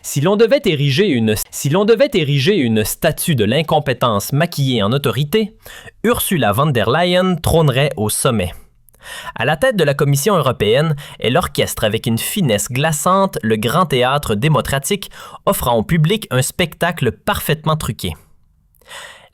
Si l'on devait ériger une statue de l'incompétence maquillée en autorité, Ursula von der Leyen trônerait au sommet. À la tête de la Commission européenne, elle orchestre avec une finesse glaçante le grand théâtre démocratique, offrant au public un spectacle parfaitement truqué.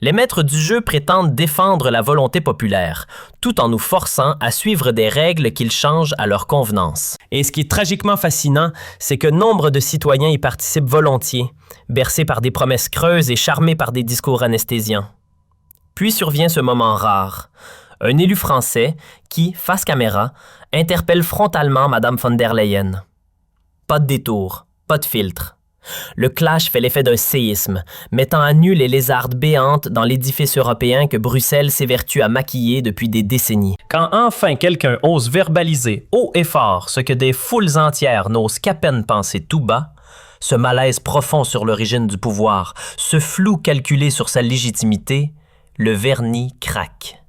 Les maîtres du jeu prétendent défendre la volonté populaire, tout en nous forçant à suivre des règles qu'ils changent à leur convenance. Et ce qui est tragiquement fascinant, c'est que nombre de citoyens y participent volontiers, bercés par des promesses creuses et charmés par des discours anesthésiants. Puis survient ce moment rare. Un élu français qui, face caméra, interpelle frontalement Mme von der Leyen. Pas de détour, pas de filtre. Le clash fait l'effet d'un séisme, mettant à nu les lézardes béantes dans l'édifice européen que Bruxelles s'évertue à maquiller depuis des décennies. Quand enfin quelqu'un ose verbaliser haut et fort ce que des foules entières n'osent qu'à peine penser tout bas, ce malaise profond sur l'origine du pouvoir, ce flou calculé sur sa légitimité, le vernis craque.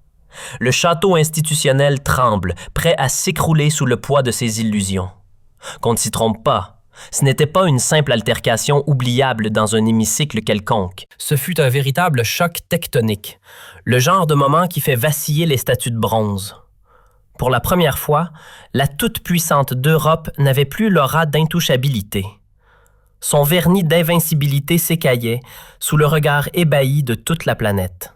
Le château institutionnel tremble, prêt à s'écrouler sous le poids de ses illusions. Qu'on ne s'y trompe pas. Ce n'était pas une simple altercation oubliable dans un hémicycle quelconque. Ce fut un véritable choc tectonique, le genre de moment qui fait vaciller les statues de bronze. Pour la première fois, la toute-puissante d'Europe n'avait plus l'aura d'intouchabilité. Son vernis d'invincibilité s'écaillait sous le regard ébahi de toute la planète.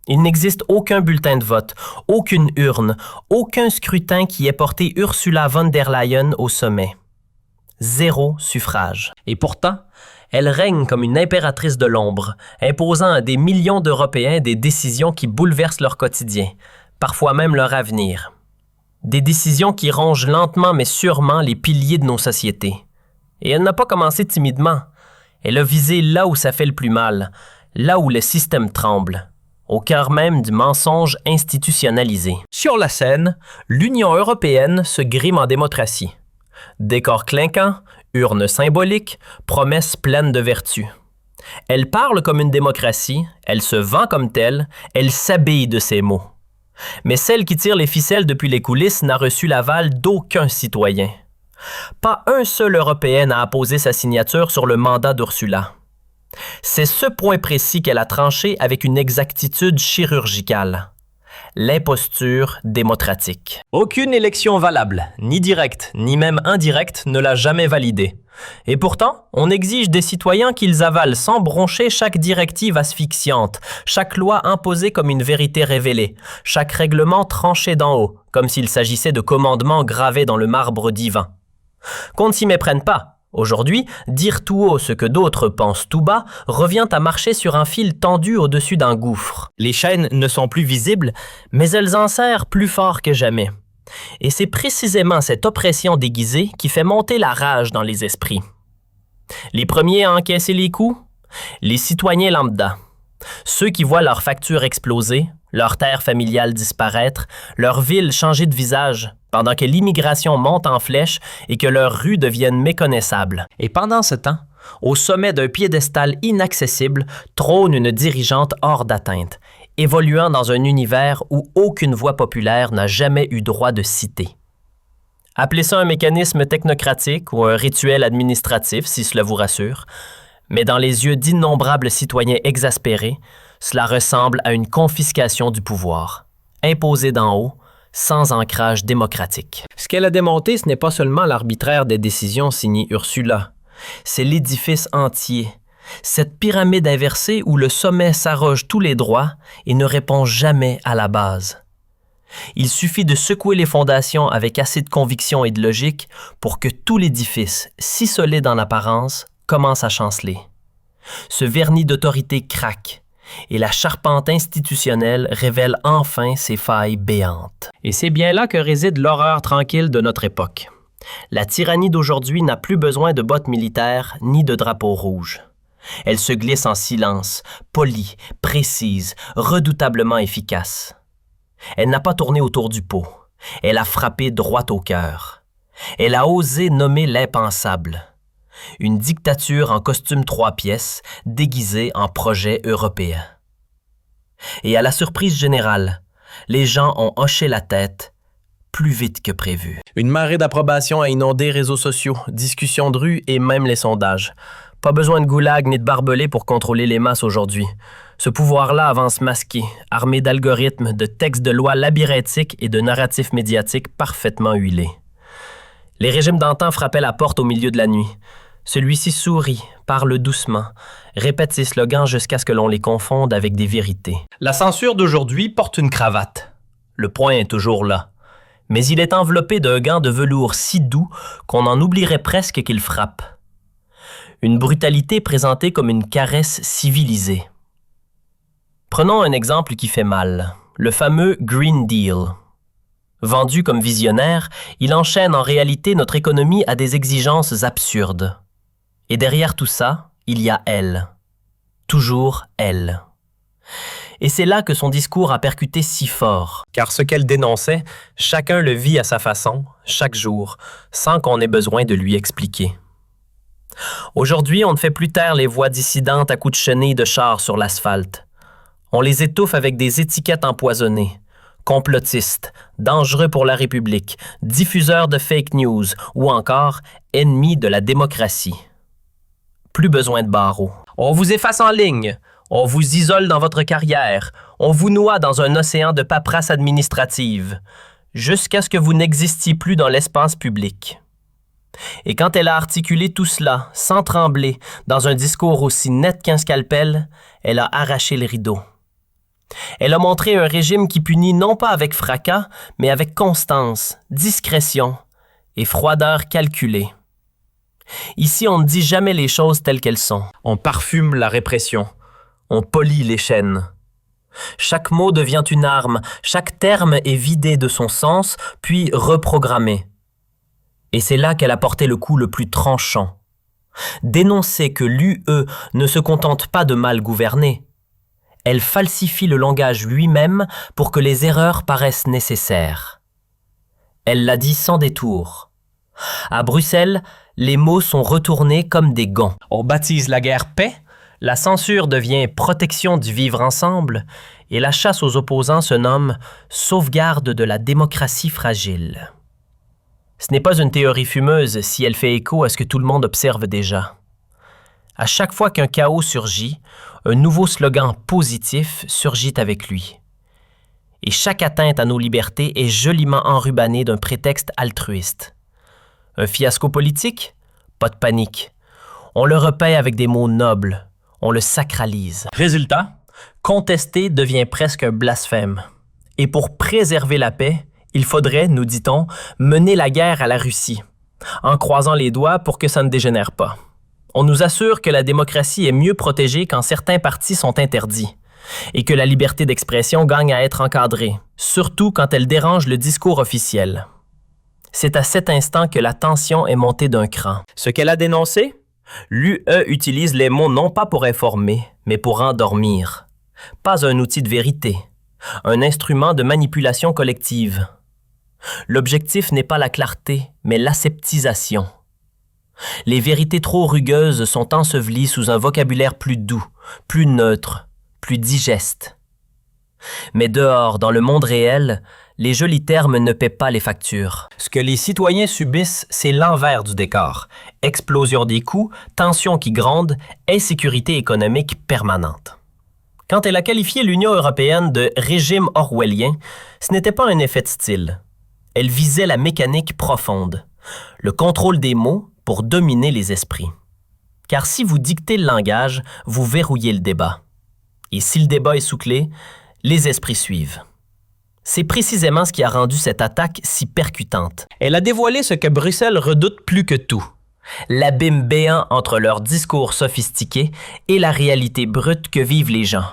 Il n'existe aucun bulletin de vote, aucune urne, aucun scrutin qui ait porté Ursula von der Leyen au sommet. 0 suffrage. Et pourtant, elle règne comme une impératrice de l'ombre, imposant à des millions d'Européens des décisions qui bouleversent leur quotidien, parfois même leur avenir. Des décisions qui rongent lentement mais sûrement les piliers de nos sociétés. Et elle n'a pas commencé timidement. Elle a visé là où ça fait le plus mal, là où le système tremble, au cœur même du mensonge institutionnalisé. Sur la scène, l'Union européenne se grime en démocratie. Décor clinquant, urne symbolique, promesses pleines de vertu. Elle parle comme une démocratie, elle se vend comme telle, elle s'habille de ses mots. Mais celle qui tire les ficelles depuis les coulisses n'a reçu l'aval d'aucun citoyen. Pas un seul Européen n'a apposé sa signature sur le mandat d'Ursula. C'est ce point précis qu'elle a tranché avec une exactitude chirurgicale. L'imposture démocratique. Aucune élection valable, ni directe, ni même indirecte, ne l'a jamais validée. Et pourtant, on exige des citoyens qu'ils avalent sans broncher chaque directive asphyxiante, chaque loi imposée comme une vérité révélée, chaque règlement tranché d'en haut, comme s'il s'agissait de commandements gravés dans le marbre divin. Qu'on ne s'y méprenne pas. Aujourd'hui, dire tout haut ce que d'autres pensent tout bas revient à marcher sur un fil tendu au-dessus d'un gouffre. Les chaînes ne sont plus visibles, mais elles en serrent plus fort que jamais. Et c'est précisément cette oppression déguisée qui fait monter la rage dans les esprits. Les premiers à encaisser les coups? Les citoyens lambda. Ceux qui voient leur facture exploser, leur terre familiale disparaître, leur ville changer de visage, pendant que l'immigration monte en flèche et que leurs rues deviennent méconnaissables. Et pendant ce temps, au sommet d'un piédestal inaccessible, trône une dirigeante hors d'atteinte, évoluant dans un univers où aucune voix populaire n'a jamais eu droit de citer. Appelez ça un mécanisme technocratique ou un rituel administratif, si cela vous rassure, mais dans les yeux d'innombrables citoyens exaspérés, cela ressemble à une confiscation du pouvoir, imposée d'en haut, sans ancrage démocratique. Ce qu'elle a démonté, ce n'est pas seulement l'arbitraire des décisions signées Ursula, c'est l'édifice entier, cette pyramide inversée où le sommet s'arroge tous les droits et ne répond jamais à la base. Il suffit de secouer les fondations avec assez de conviction et de logique pour que tout l'édifice, si solide en apparence, commence à chanceler. Ce vernis d'autorité craque et la charpente institutionnelle révèle enfin ses failles béantes. Et c'est bien là que réside l'horreur tranquille de notre époque. La tyrannie d'aujourd'hui n'a plus besoin de bottes militaires ni de drapeaux rouges. Elle se glisse en silence, polie, précise, redoutablement efficace. Elle n'a pas tourné autour du pot. Elle a frappé droit au cœur. Elle a osé nommer l'impensable. Une dictature en costume 3 pièces, déguisée en projet européen. Et à la surprise générale, les gens ont hoché la tête, plus vite que prévu. Une marée d'approbation a inondé les réseaux sociaux, discussions de rue et même les sondages. Pas besoin de goulag ni de barbelés pour contrôler les masses aujourd'hui. Ce pouvoir-là avance masqué, armé d'algorithmes, de textes de loi labyrinthiques et de narratifs médiatiques parfaitement huilés. Les régimes d'antan frappaient la porte au milieu de la nuit. Celui-ci sourit, parle doucement, répète ses slogans jusqu'à ce que l'on les confonde avec des vérités. La censure d'aujourd'hui porte une cravate. Le poing est toujours là. Mais il est enveloppé d'un gant de velours si doux qu'on en oublierait presque qu'il frappe. Une brutalité présentée comme une caresse civilisée. Prenons un exemple qui fait mal, le fameux Green Deal. Vendu comme visionnaire, il enchaîne en réalité notre économie à des exigences absurdes. Et derrière tout ça, il y a elle. Toujours elle. Et c'est là que son discours a percuté si fort, car ce qu'elle dénonçait, chacun le vit à sa façon, chaque jour, sans qu'on ait besoin de lui expliquer. Aujourd'hui, on ne fait plus taire les voix dissidentes à coups de chenilles de chars sur l'asphalte. On les étouffe avec des étiquettes empoisonnées. Complotistes, dangereux pour la République, diffuseurs de fake news ou encore ennemis de la démocratie. Plus besoin de barreaux. On vous efface en ligne, on vous isole dans votre carrière, on vous noie dans un océan de paperasse administrative, jusqu'à ce que vous n'existiez plus dans l'espace public. Et quand elle a articulé tout cela, sans trembler, dans un discours aussi net qu'un scalpel, elle a arraché le rideau. Elle a montré un régime qui punit non pas avec fracas, mais avec constance, discrétion et froideur calculée. Ici, on ne dit jamais les choses telles qu'elles sont. On parfume la répression. On polit les chaînes. Chaque mot devient une arme, chaque terme est vidé de son sens, puis reprogrammé. Et c'est là qu'elle a porté le coup le plus tranchant. Dénoncer que l'UE ne se contente pas de mal gouverner. Elle falsifie le langage lui-même pour que les erreurs paraissent nécessaires. Elle l'a dit sans détour. À Bruxelles, les mots sont retournés comme des gants. On baptise la guerre paix, la censure devient protection du vivre ensemble et la chasse aux opposants se nomme sauvegarde de la démocratie fragile. Ce n'est pas une théorie fumeuse si elle fait écho à ce que tout le monde observe déjà. À chaque fois qu'un chaos surgit, un nouveau slogan positif surgit avec lui. Et chaque atteinte à nos libertés est joliment enrubannée d'un prétexte altruiste. Un fiasco politique? Pas de panique. On le repaît avec des mots nobles. On le sacralise. Résultat, contester devient presque un blasphème. Et pour préserver la paix, il faudrait, nous dit-on, mener la guerre à la Russie, en croisant les doigts pour que ça ne dégénère pas. On nous assure que la démocratie est mieux protégée quand certains partis sont interdits et que la liberté d'expression gagne à être encadrée, surtout quand elle dérange le discours officiel. C'est à cet instant que la tension est montée d'un cran. Ce qu'elle a dénoncé? L'UE utilise les mots non pas pour informer, mais pour endormir. Pas un outil de vérité, un instrument de manipulation collective. L'objectif n'est pas la clarté, mais l'aseptisation. Les vérités trop rugueuses sont ensevelies sous un vocabulaire plus doux, plus neutre, plus digeste. Mais dehors, dans le monde réel, les jolis termes ne paient pas les factures. Ce que les citoyens subissent, c'est l'envers du décor. Explosion des coûts, tensions qui grondent, insécurité économique permanente. Quand elle a qualifié l'Union européenne de régime orwellien, ce n'était pas un effet de style. Elle visait la mécanique profonde, le contrôle des mots pour dominer les esprits. Car si vous dictez le langage, vous verrouillez le débat. Et si le débat est sous clé, les esprits suivent. C'est précisément ce qui a rendu cette attaque si percutante. Elle a dévoilé ce que Bruxelles redoute plus que tout. L'abîme béant entre leur discours sophistiqué et la réalité brute que vivent les gens.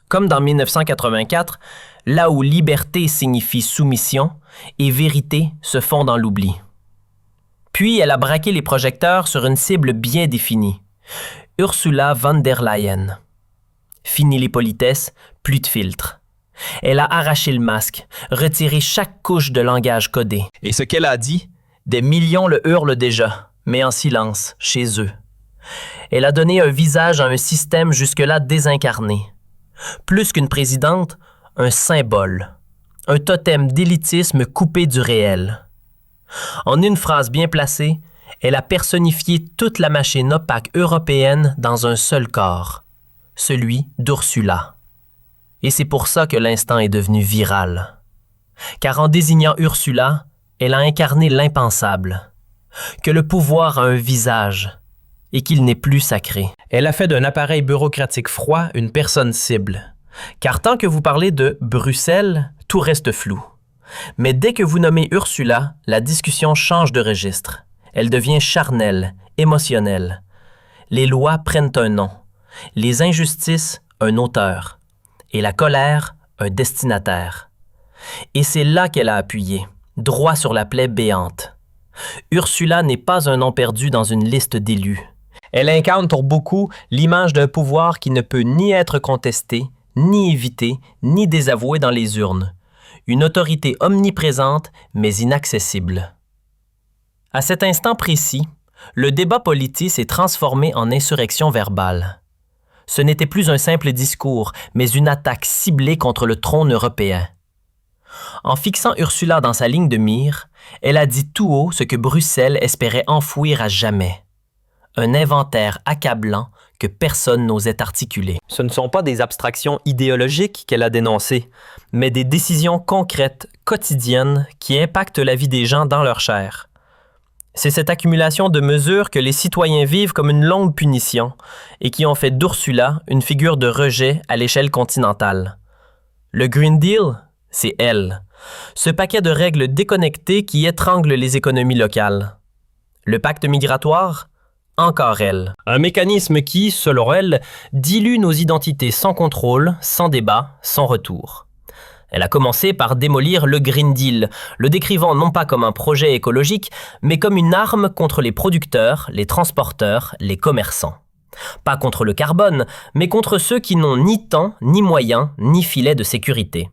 Comme dans 1984, là où liberté signifie soumission et vérité se font dans l'oubli. Puis elle a braqué les projecteurs sur une cible bien définie. Ursula von der Leyen. Fini les politesses, plus de filtres. Elle a arraché le masque, retiré chaque couche de langage codé. Et ce qu'elle a dit, des millions le hurlent déjà, mais en silence, chez eux. Elle a donné un visage à un système jusque-là désincarné. Plus qu'une présidente, un symbole. un totem d'élitisme coupé du réel. En une phrase bien placée, elle a personnifié toute la machine opaque européenne dans un seul corps, celui d'Ursula. Et c'est pour ça que l'instant est devenu viral. Car en désignant Ursula, elle a incarné l'impensable, que le pouvoir a un visage et qu'il n'est plus sacré. Elle a fait d'un appareil bureaucratique froid une personne cible. Car tant que vous parlez de Bruxelles, tout reste flou. Mais dès que vous nommez Ursula, la discussion change de registre. Elle devient charnelle, émotionnelle. Les lois prennent un nom, les injustices un auteur, et la colère un destinataire. Et c'est là qu'elle a appuyé, droit sur la plaie béante. Ursula n'est pas un nom perdu dans une liste d'élus. Elle incarne pour beaucoup l'image d'un pouvoir qui ne peut ni être contesté, ni évité, ni désavoué dans les urnes. Une autorité omniprésente, mais inaccessible. À cet instant précis, le débat politique s'est transformé en insurrection verbale. Ce n'était plus un simple discours, mais une attaque ciblée contre le trône européen. En fixant Ursula dans sa ligne de mire, elle a dit tout haut ce que Bruxelles espérait enfouir à jamais. Un inventaire accablant que personne n'osait articuler. Ce ne sont pas des abstractions idéologiques qu'elle a dénoncées, mais des décisions concrètes, quotidiennes, qui impactent la vie des gens dans leur chair. C'est cette accumulation de mesures que les citoyens vivent comme une longue punition et qui ont fait d'Ursula une figure de rejet à l'échelle continentale. Le Green Deal, c'est elle. Ce paquet de règles déconnectées qui étranglent les économies locales. Le pacte migratoire, encore elle. Un mécanisme qui, selon elle, dilue nos identités sans contrôle, sans débat, sans retour. Elle a commencé par démolir le Green Deal, le décrivant non pas comme un projet écologique, mais comme une arme contre les producteurs, les transporteurs, les commerçants. Pas contre le carbone, mais contre ceux qui n'ont ni temps, ni moyens, ni filet de sécurité.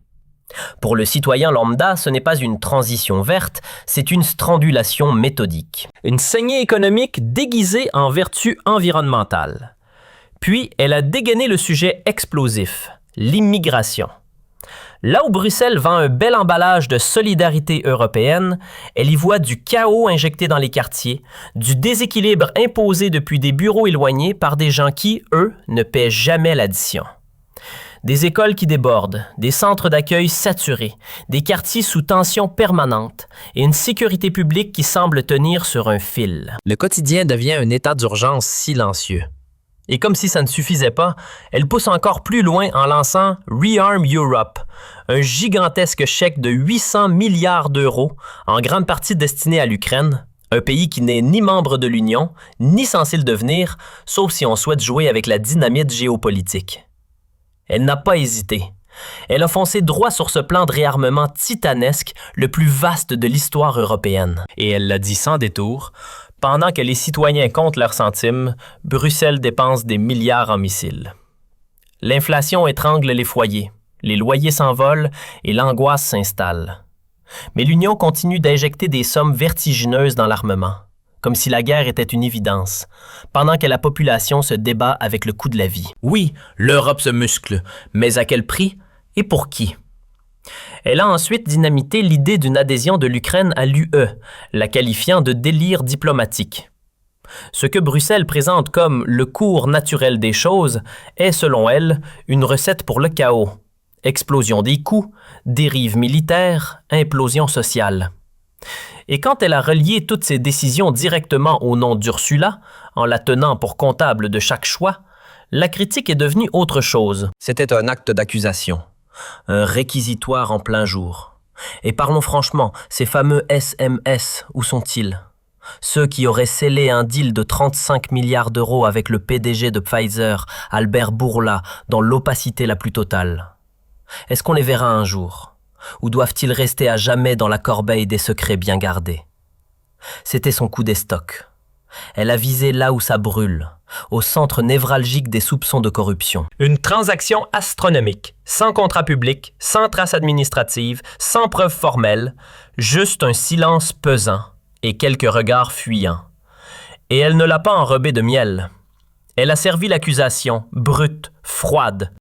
Pour le citoyen lambda, ce n'est pas une transition verte, c'est une strangulation méthodique. Une saignée économique déguisée en vertu environnementale. Puis, elle a dégainé le sujet explosif, l'immigration. Là où Bruxelles vend un bel emballage de solidarité européenne, elle y voit du chaos injecté dans les quartiers, du déséquilibre imposé depuis des bureaux éloignés par des gens qui, eux, ne paient jamais l'addition. Des écoles qui débordent, des centres d'accueil saturés, des quartiers sous tension permanente et une sécurité publique qui semble tenir sur un fil. Le quotidien devient un état d'urgence silencieux. Et comme si ça ne suffisait pas, elle pousse encore plus loin en lançant Rearm Europe, un gigantesque chèque de 800 milliards d'euros, en grande partie destiné à l'Ukraine, un pays qui n'est ni membre de l'Union, ni censé le devenir, sauf si on souhaite jouer avec la dynamite géopolitique. Elle n'a pas hésité. Elle a foncé droit sur ce plan de réarmement titanesque, le plus vaste de l'histoire européenne. Et elle l'a dit sans détour, pendant que les citoyens comptent leurs centimes, Bruxelles dépense des milliards en missiles. L'inflation étrangle les foyers, les loyers s'envolent et l'angoisse s'installe. Mais l'Union continue d'injecter des sommes vertigineuses dans l'armement, comme si la guerre était une évidence, pendant que la population se débat avec le coût de la vie. Oui, l'Europe se muscle, mais à quel prix et pour qui? Elle a ensuite dynamité l'idée d'une adhésion de l'Ukraine à l'UE, la qualifiant de délire diplomatique. Ce que Bruxelles présente comme le cours naturel des choses est, selon elle, une recette pour le chaos. Explosion des coûts, dérive militaire, implosion sociale. Et quand elle a relié toutes ces décisions directement au nom d'Ursula, en la tenant pour comptable de chaque choix, la critique est devenue autre chose. C'était un acte d'accusation, un réquisitoire en plein jour. Et parlons franchement, ces fameux SMS, où sont-ils? Ceux qui auraient scellé un deal de 35 milliards d'euros avec le PDG de Pfizer, Albert Bourla, dans l'opacité la plus totale. Est-ce qu'on les verra un jour? Ou doivent-ils rester à jamais dans la corbeille des secrets bien gardés? C'était son coup d'estoc. Elle a visé là où ça brûle, au centre névralgique des soupçons de corruption. Une transaction astronomique, sans contrat public, sans trace administrative, sans preuve formelle, juste un silence pesant et quelques regards fuyants. Et elle ne l'a pas enrobé de miel. Elle a servi l'accusation, brute, froide,